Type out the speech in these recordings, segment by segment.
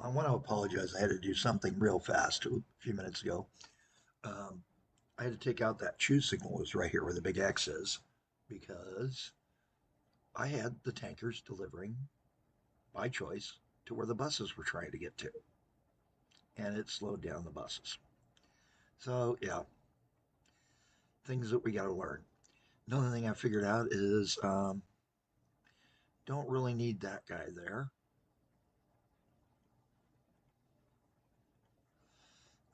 I want to apologize. I had to do something real fast a few minutes ago. Um, I had to take out that choose signal was right here where the big X is because I had the tankers delivering by choice to where the buses were trying to get to, and it slowed down the buses. So yeah, things that we got to learn. Another thing I figured out is don't really need that guy there,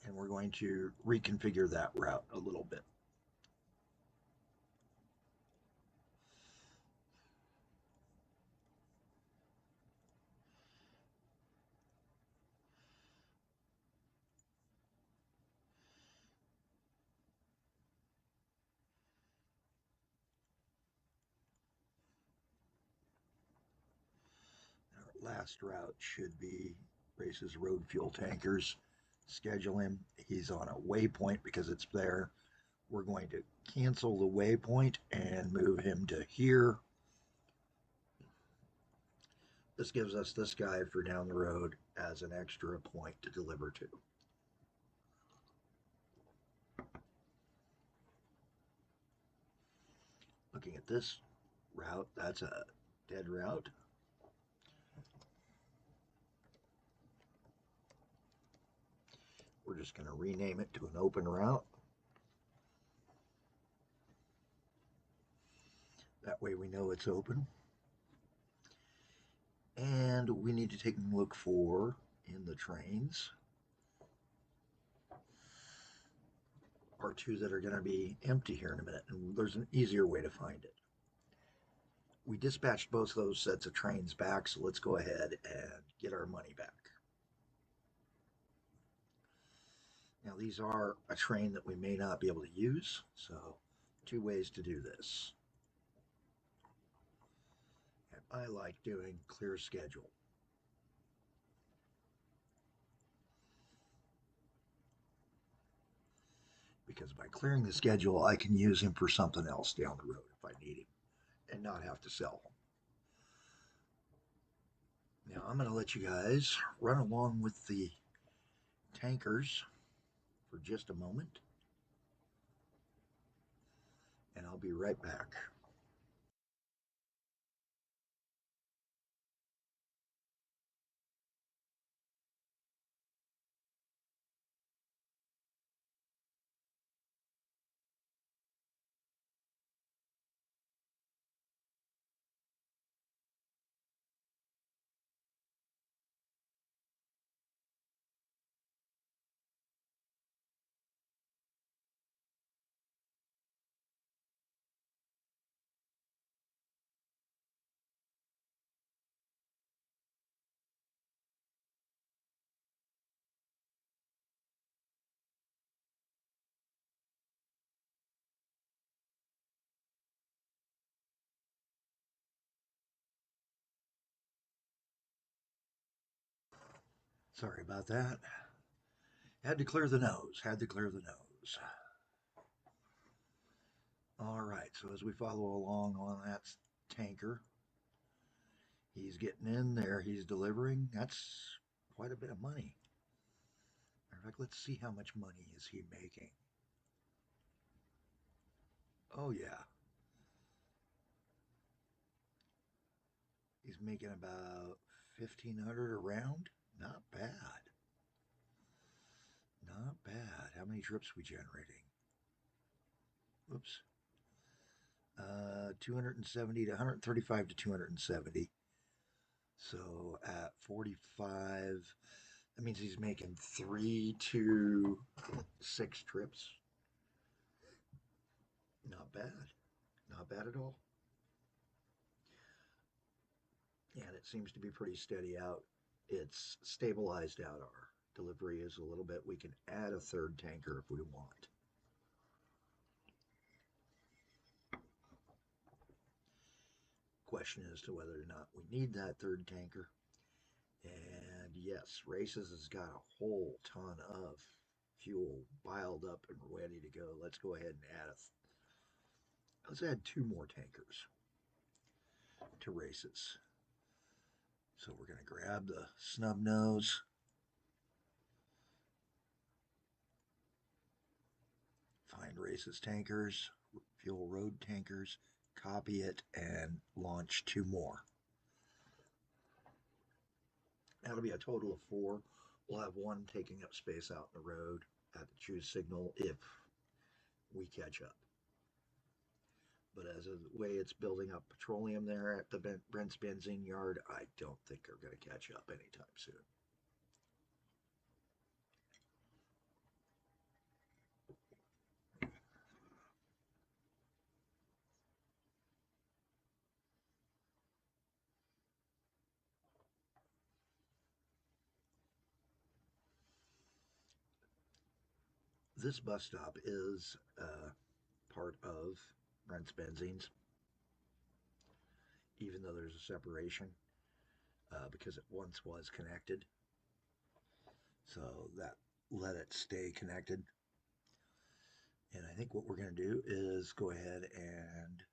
and we're going to reconfigure that route a little bit. Our last route should be races road fuel tankers. Schedule him. He's on a waypoint because it's there. We're going to cancel the waypoint and move him to here. This gives us this guy for down the road as an extra point to deliver to. Looking at this route, that's a dead route. We're just going to rename it to an open route. That way we know it's open. And we need to take a look for in the trains are two that are going to be empty here in a minute. And there's an easier way to find it. We dispatched both those sets of trains back, so let's go ahead and get our money back. Now, these are a train that we may not be able to use, so two ways to do this. And I like doing clear schedule. Because by clearing the schedule, I can use him for something else down the road if I need him and not have to sell him. Now, I'm going to let you guys run along with the tankers for just a moment, and I'll be right back. Sorry about that. Had to clear the nose. Had to clear the nose. All right, so as we follow along on that tanker, he's getting in there. He's delivering. That's quite a bit of money. In fact, let's see how much money is he making. Oh yeah, he's making about 1,500 a round. Not bad. Not bad. How many trips we generating? Whoops. 270 to 135 to 270. So at 45, that means he's making 3 to 6 trips. Not bad. Not bad at all. And it seems to be pretty steady out. It's stabilized out. Our delivery is a little bit. We can add a third tanker if we want. Question as to whether or not we need that third tanker. And yes, Races has got a whole ton of fuel piled up and ready to go. Let's go ahead and let's add 2 more tankers to Races. So we're going to grab the snub nose find Race's tankers, fuel road tankers, copy it, and launch 2 more. That'll be a total of 4. We'll have 1 taking up space out in the road at the choose signal if we catch up. But as the way it's building up petroleum there at the Brent's benzene yard, I don't think they're going to catch up anytime soon. This bus stop is part of Brent's Benzene's, even though there's a separation, because it once was connected. So that let it stay connected. And I think what we're going to do is go ahead and,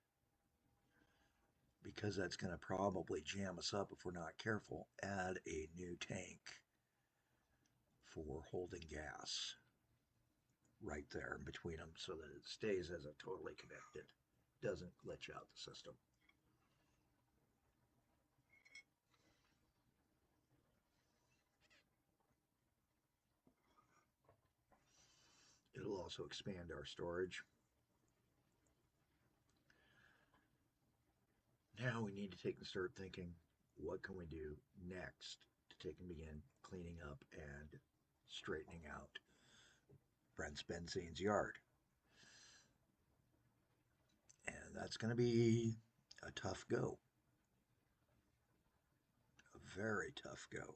because that's going to probably jam us up if we're not careful, add a new tank for holding gas right there in between them so that it stays as a totally connected, doesn't glitch out the system. It'll also expand our storage. Now we need to take and start thinking, what can we do next to take and begin cleaning up and straightening out Brent's Benzene's yard? And that's going to be a tough go. A very tough go.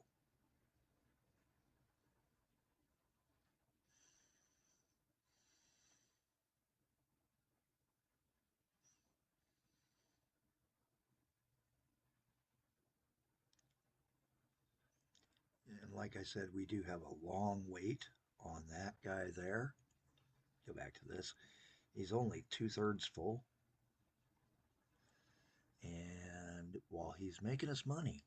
And like I said, we do have a long wait on that guy there. Go back to this. He's only 2/3 full. And while he's making us money,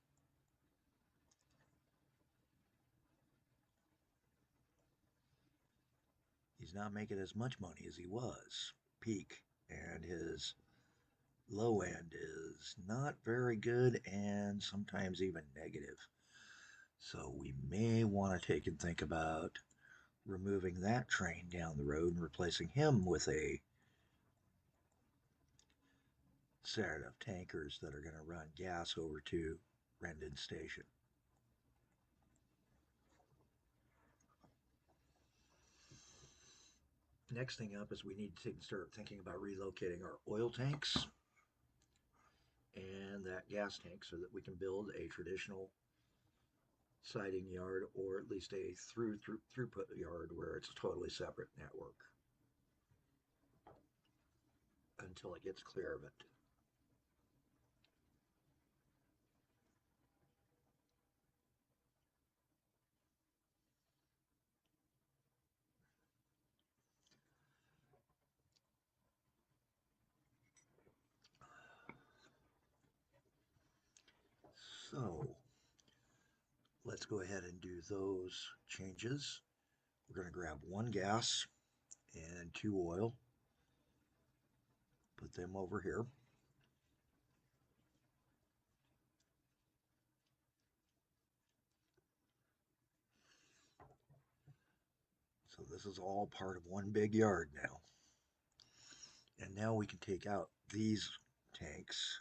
he's not making as much money as he was peak. And his low end is not very good and sometimes even negative. So we may want to take and think about removing that train down the road and replacing him with a set of tankers that are going to run gas over to Rendon Station. Next thing up is we need to start thinking about relocating our oil tanks and that gas tank so that we can build a traditional siding yard, or at least a throughput yard where it's a totally separate network until it gets clear of it. So let's go ahead and do those changes. We're going to grab 1 gas and 2 oil, put them over here. So this is all part of one big yard now. And now we can take out these tanks.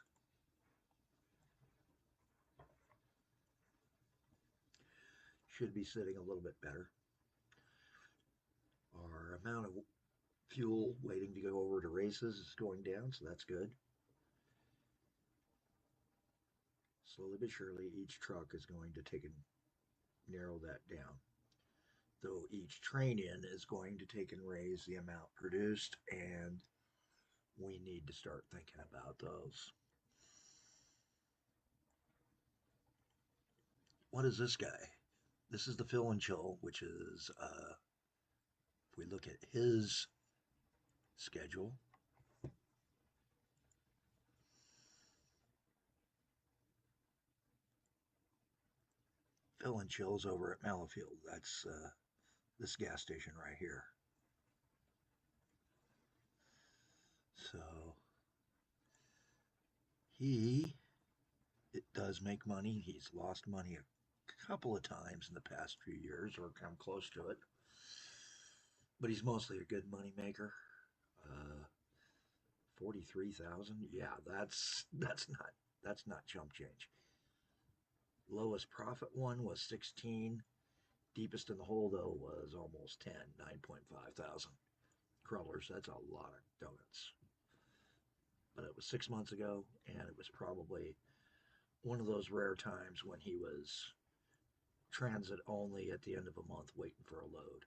Should be sitting a little bit better. Our amount of fuel waiting to go over to races is going down, so that's good. Slowly but surely, each truck is going to take and narrow that down. Though each train in is going to take and raise the amount produced, and we need to start thinking about those. What is this guy? This is the fill and chill, which is, if we look at his schedule, fill and chill's over at Mallowfield. That's this gas station right here. So he it does make money. He's lost money a couple of times in the past few years, or come close to it. But he's mostly a good money maker. 43,000. Yeah, that's not chump change. Lowest profit one was 16. Deepest in the hole though was almost 10, 9.5 thousand crullers. That's a lot of donuts. But it was 6 months ago, and it was probably one of those rare times when he was transit only at the end of a month waiting for a load.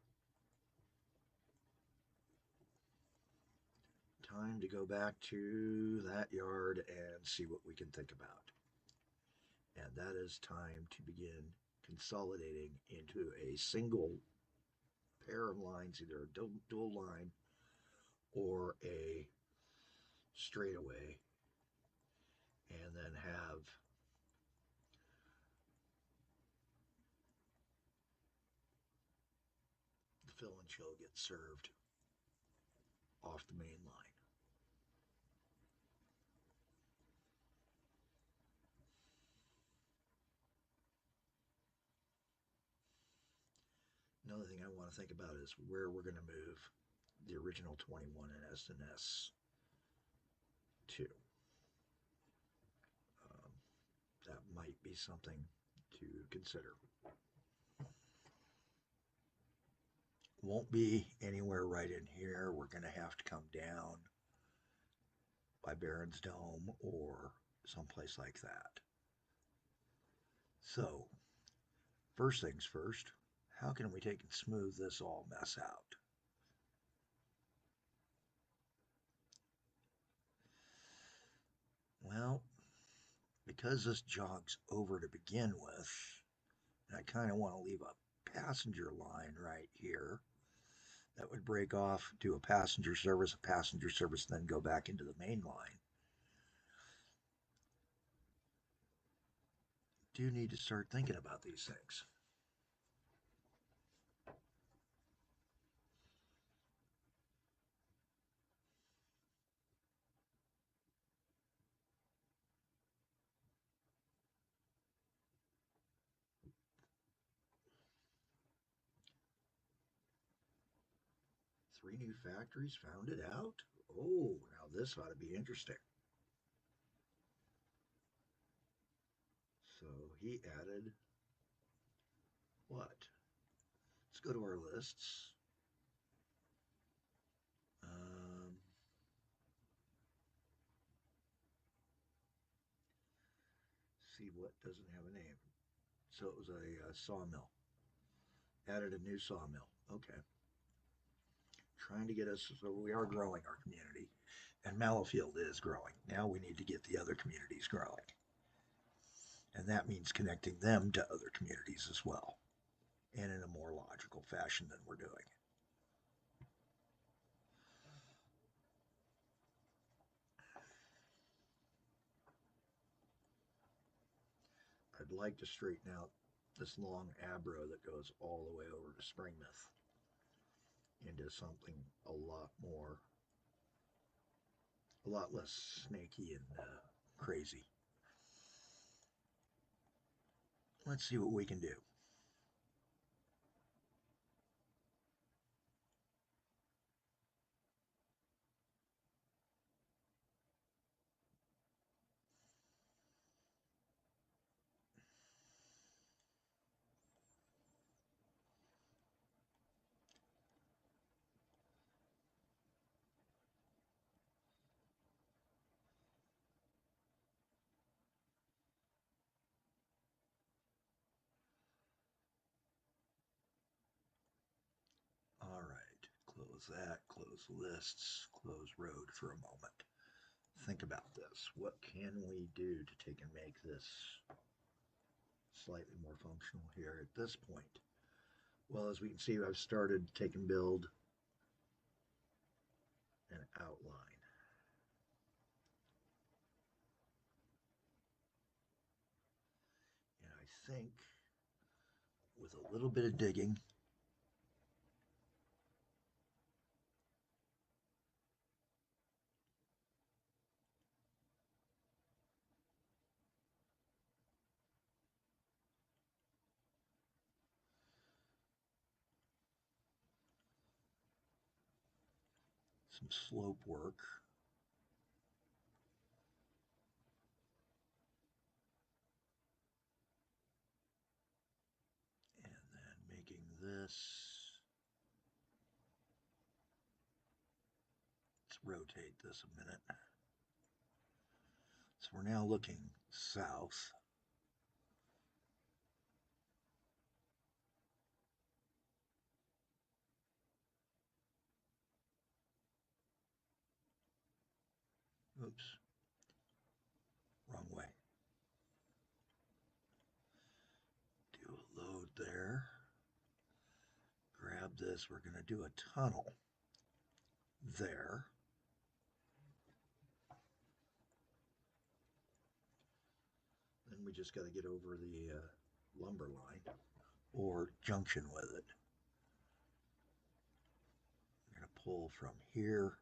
Time to go back to that yard and see what we can think about. And that is time to begin consolidating into a single pair of lines, either a dual line or a straightaway, and then have the fill and chill get served off the main line. Another thing I want to think about is where we're going to move the original 21 and S to. Um, that might be something to consider. Won't be anywhere right in here. We're going to have to come down by Baron's Dome or someplace like that. So, first things first, how can we take and smooth this all mess out? Well, because this jogs over to begin with, and I kind of want to leave a passenger line right here that would break off, do a passenger service, then go back into the main line. Do need to start thinking about these things. Three new factories founded out? Oh, now this ought to be interesting. So he added what? Let's go to our lists. Um, see what doesn't have a name. So it was a sawmill. Added a new sawmill. Okay. Trying to get us, so we are growing our community, and Mallowfield is growing. Now we need to get the other communities growing. And that means connecting them to other communities as well, and in a more logical fashion than we're doing. I'd like to straighten out this long abro that goes all the way over to Springmouth into something a lot less snaky and crazy. Let's see what we can do. All right, close that, close lists, close road for a moment. Think about this. What can we do to take and make this slightly more functional here at this point? Well, as we can see, I've started taking build and outline. And I think with a little bit of digging, some slope work. And then making this. Let's rotate this a minute. So we're now looking south. Oops, wrong way. Do a load there. Grab this. We're going to do a tunnel there. Then we just got to get over the lumber line or junction with it. We're going to pull from here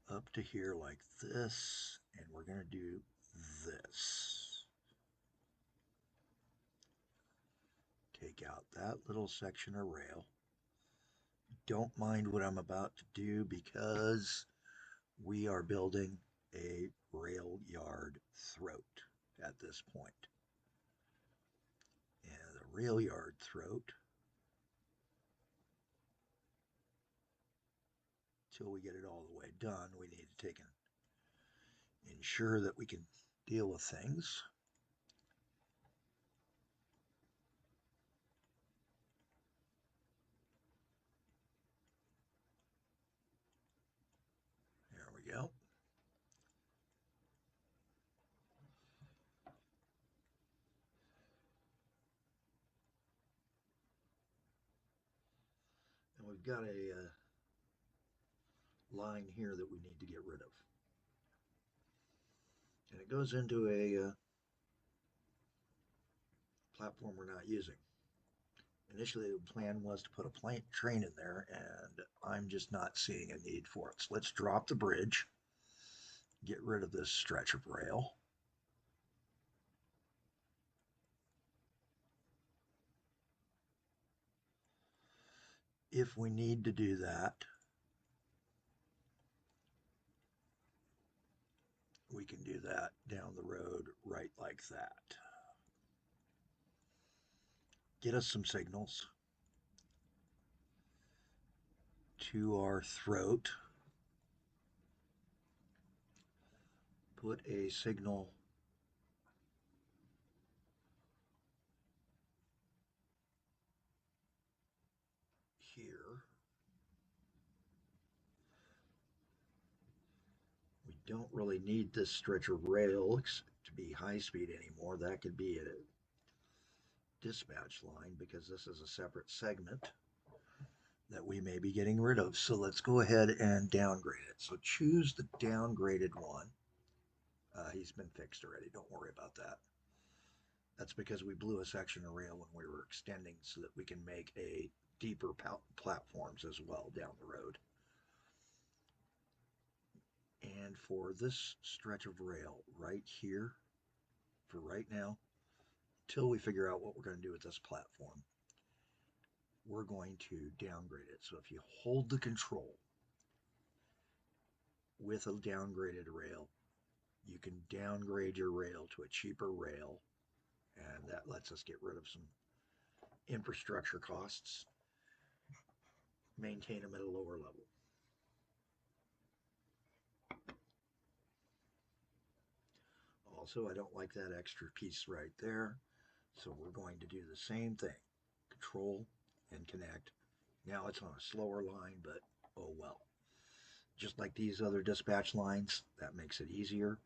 up to here like this, and we're going to do this. Take out that little section of rail. Don't mind what I'm about to do because we are building a rail yard throat at this point. And the rail yard throat, till we get it all the way done, we need to take and ensure that we can deal with things. There we go. And we've got a line here that we need to get rid of. And it goes into a platform we're not using. Initially, the plan was to put a train in there, and I'm just not seeing a need for it. So let's drop the bridge, get rid of this stretch of rail. If we need to do that, we can do that down the road right like that. Get us some signals to our throat. Put a signal here. We don't really need this stretch of rail to be high speed anymore. That could be a dispatch line because this is a separate segment that we may be getting rid of. So let's go ahead and downgrade it. So choose the downgraded one. He's been fixed already. Don't worry about that. That's because we blew a section of rail when we were extending so that we can make a deeper platforms as well down the road. And for this stretch of rail right here, for right now, till we figure out what we're going to do with this platform, we're going to downgrade it. So if you hold the control with a downgraded rail, you can downgrade your rail to a cheaper rail, and that lets us get rid of some infrastructure costs, maintain them at a lower level. Also, I don't like that extra piece right there, so we're going to do the same thing. Control and connect. Now it's on a slower line, but oh well. Just like these other dispatch lines, that makes it easier.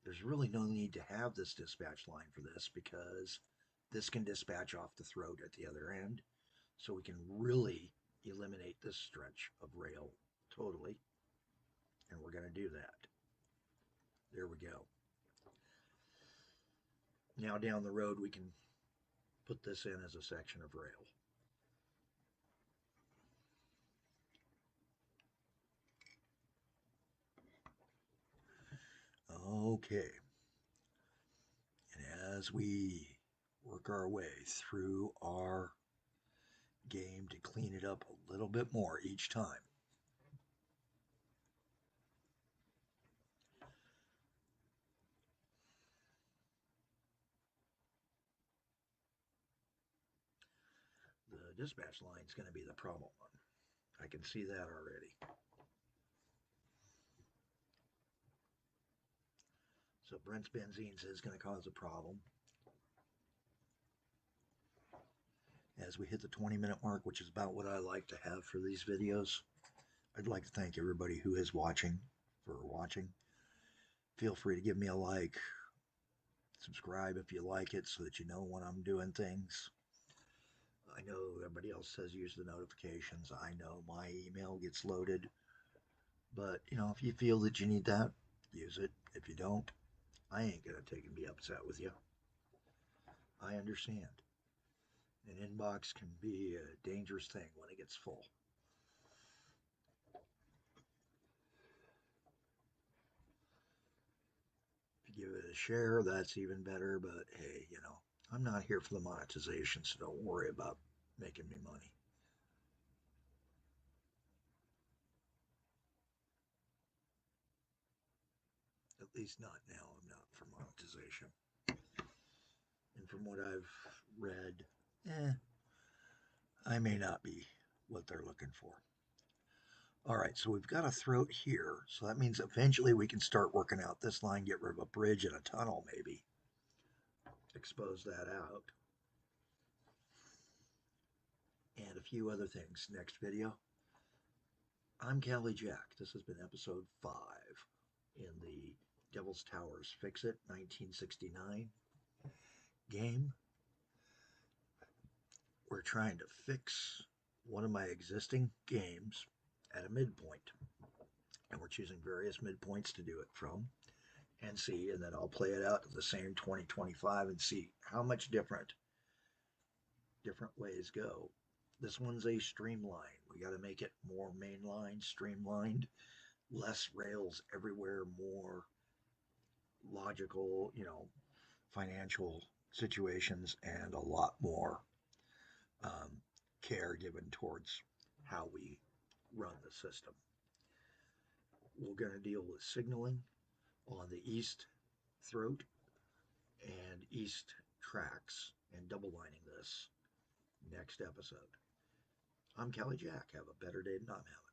There's really no need to have this dispatch line for this because this can dispatch off the throat at the other end. So we can really eliminate this stretch of rail totally. And we're going to do that. There we go. Now down the road, we can put this in as a section of rail. Okay. And as we work our way through our game to clean it up a little bit more each time, dispatch line is going to be the problem one. I can see that already. So Brent's benzene is going to cause a problem. As we hit the 20-minute mark, which is about what I like to have for these videos, I'd like to thank everybody who is watching for watching. Feel free to give me a like, subscribe if you like it so that you know when I'm doing things. I know everybody else says use the notifications. I know my email gets loaded. But, if you feel that you need that, use it. If you don't, I ain't going to take and be upset with you. I understand. An inbox can be a dangerous thing when it gets full. If you give it a share, that's even better. But hey, I'm not here for the monetization, so don't worry about making me money. At least not now. I'm not for monetization. And from what I've read, I may not be what they're looking for. All right, so we've got a throat here. So that means eventually we can start working out this line, get rid of a bridge and a tunnel maybe. Expose that out. And a few other things next video. I'm Callie Jack. This has been episode 5 in the Devil's Towers Fixit 1969 game. We're trying to fix one of my existing games at a midpoint. And we're choosing various midpoints to do it from and see, and then I'll play it out to the same 2025 and see how much different ways go. This one's a streamline. We got to make it more mainline, streamlined, less rails everywhere, more logical, financial situations, and a lot more care given towards how we run the system. We're going to deal with signaling on the east throat and east tracks and double lining this next episode. I'm Kelly Jack. Have a better day than I'm having.